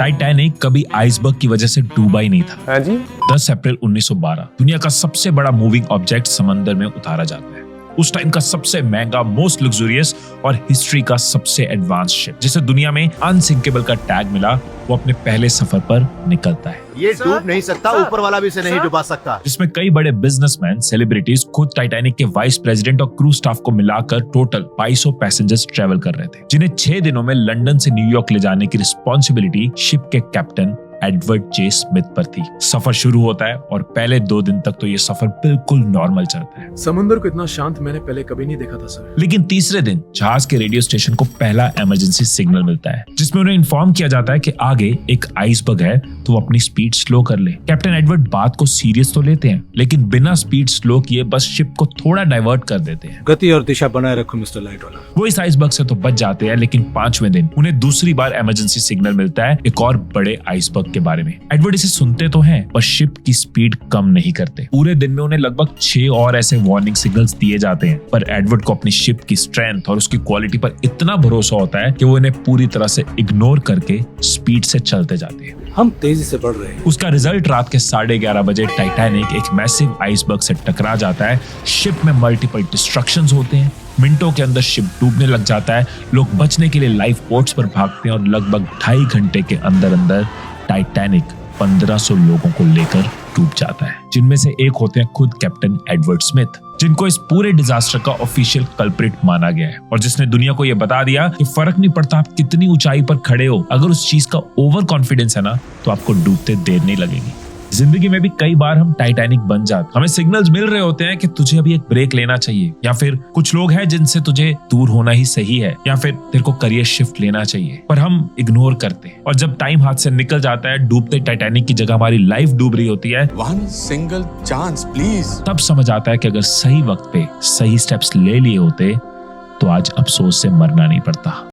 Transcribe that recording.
Titanic कभी iceberg की वजह से डूबा ही नहीं था। हाँ जी। 10 अप्रैल 1912 दुनिया का सबसे बड़ा मूविंग ऑब्जेक्ट समंदर में उतारा जाता है। उस टाइम का सबसे महंगा, मोस्ट लग्जूरियस और हिस्ट्री का सबसे एडवांस शिप, जिसे दुनिया में अनसिंकेबल का टैग मिला, वो अपने पहले सफर पर निकलता है। ये डूब नहीं सकता, ऊपर वाला भी इसे नहीं डुबा सकता। जिसमें कई बड़े बिजनेसमैन, सेलिब्रिटीज, खुद टाइटैनिक के वाइस प्रेसिडेंट और क्रू स्टाफ को मिलाकर टोटल 2200 पैसेंजर्स ट्रेवल कर रहे थे, जिन्हें 6 दिनों में लंदन से न्यूयॉर्क ले जाने की रिस्पॉन्सिबिलिटी शिप के कैप्टन एडवर्ड जे स्मिथ पर थी। सफर शुरू होता है और पहले 2 दिन तक तो ये सफर बिल्कुल नॉर्मल चलता है। समुद्र को इतना शांत मैंने पहले कभी नहीं देखा था सर। लेकिन तीसरे दिन जहाज के रेडियो स्टेशन को पहला इमरजेंसी सिग्नल मिलता है, जिसमें उन्हें इन्फॉर्म किया जाता है कि आगे एक आइसबर्ग है, तो वो अपनी स्पीड स्लो कर ले। कैप्टन एडवर्ड बात को सीरियस तो लेते हैं, लेकिन बिना स्पीड स्लो किए बस शिप को थोड़ा डाइवर्ट कर देते हैं। गति और दिशा बनाए रखो मिस्टर लाइटवाला। वो इस आइसबर्ग से तो बच जाते हैं, लेकिन 5वें दिन उन्हें दूसरी बार इमरजेंसी सिग्नल मिलता है एक और बड़े आइसबर्ग के बारे में। एडवर्ड इसे सुनते तो हैं, पर शिप की स्पीड कम नहीं करते। पूरे दिन में उन्हें लगभग 6 और ऐसे वार्निंग सिग्नल्स दिए जाते हैं, पर एडवर्ड को अपनी शिप की स्ट्रेंथ और उसकी क्वालिटी पर इतना भरोसा होता है कि वो इन्हें पूरी तरह से इग्नोर करके स्पीड से चलते जाते हैं। हम तेजी से बढ़ रहे हैं। उसका रिजल्ट रात के 11:30 बजे टाइटैनिक एक मैसिव आइसबर्ग से टकरा जाता है। शिप में मल्टीपल डिस्ट्रक्शंस होते हैं। मिनटों के अंदर शिप डूबने लग जाता है। लोग बचने के लिए लाइफ बोट्स पर भागते हैं और लगभग 2.5 घंटे के अंदर अंदर टाइटैनिक 1500 लोगों को लेकर डूब जाता है, जिनमें से एक होते हैं खुद कैप्टन एडवर्ड स्मिथ, जिनको इस पूरे डिजास्टर का ऑफिशियल कल्प्रिट माना गया है और जिसने दुनिया को यह बता दिया कि फर्क नहीं पड़ता आप कितनी ऊंचाई पर खड़े हो, अगर उस चीज का ओवर कॉन्फिडेंस है ना, तो आपको डूबते देर नहीं लगेगी। जिंदगी में भी कई बार हम टाइटैनिक बन जाते, हमें सिग्नल्स मिल रहे होते हैं कि तुझे अभी एक ब्रेक लेना चाहिए, या फिर कुछ लोग हैं जिनसे तुझे दूर होना ही सही है, या फिर तेरे को करियर शिफ्ट लेना चाहिए, पर हम इग्नोर करते हैं। और जब टाइम हाथ से निकल जाता है, डूबते टाइटैनिक की जगह हमारी लाइफ डूब रही होती है, वन सिंगल चांस प्लीज, तब समझ आता है कि अगर सही वक्त पे सही स्टेप्स ले लिए होते तो आज अफसोस से मरना नहीं पड़ता।